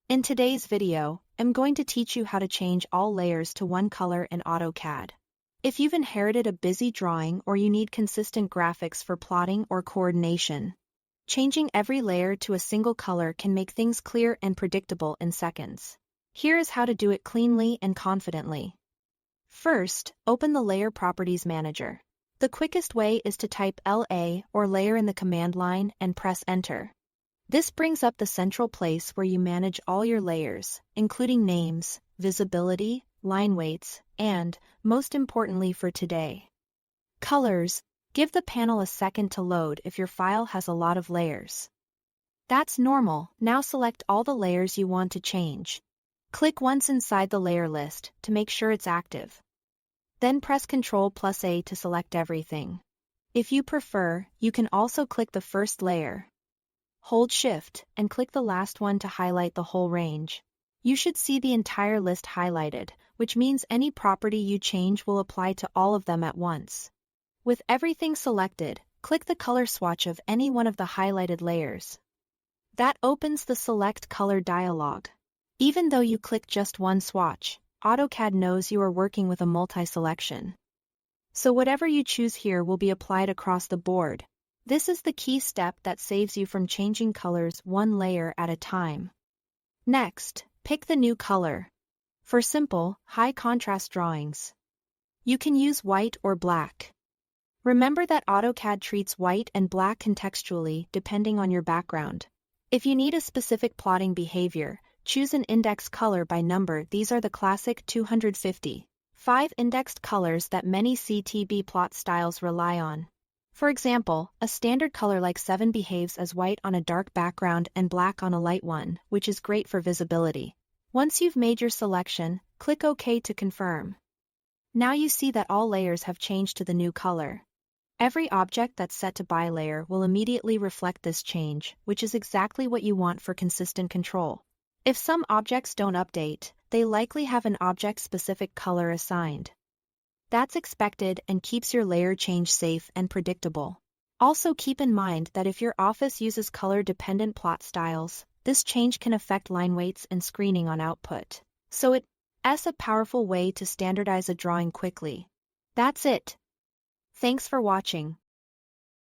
In today's video, I'm going to teach you how to change all layers to one color in AutoCAD. If you've inherited a busy drawing or you need consistent graphics for plotting or coordination, changing every layer to a single color can make things clear and predictable in seconds. Here is how to do it cleanly and confidently. First, open the Layer Properties Manager. The quickest way is to type LA or layer in the command line and press Enter. This brings up the central place where you manage all your layers, including names, visibility, line weights, and, most importantly for today, colors. Give the panel a second to load if your file has a lot of layers. That's normal. Now select all the layers you want to change. Click once inside the layer list to make sure it's active. Then press Ctrl+A to select everything. If you prefer, you can also click the first layer. Hold Shift and click the last one to highlight the whole range. You should see the entire list highlighted, which means any property you change will apply to all of them at once. With everything selected, click the color swatch of any one of the highlighted layers. That opens the Select Color dialog. Even though you click just one swatch, AutoCAD knows you are working with a multi-selection. So whatever you choose here will be applied across the board. This is the key step that saves you from changing colors one layer at a time. Next, pick the new color. For simple, high-contrast drawings, you can use white or black. Remember that AutoCAD treats white and black contextually depending on your background. If you need a specific plotting behavior, choose an index color by number. These are the classic 255 indexed colors that many CTB plot styles rely on. For example, a standard color like 7 behaves as white on a dark background and black on a light one, which is great for visibility. Once you've made your selection, click OK to confirm. Now you see that all layers have changed to the new color. Every object that's set to by layer will immediately reflect this change, which is exactly what you want for consistent control. If some objects don't update, they likely have an object-specific color assigned. That's expected and keeps your layer change safe and predictable. Also keep in mind that if your office uses color-dependent plot styles, this change can affect line weights and screening on output. So it's a powerful way to standardize a drawing quickly. That's it. Thanks for watching.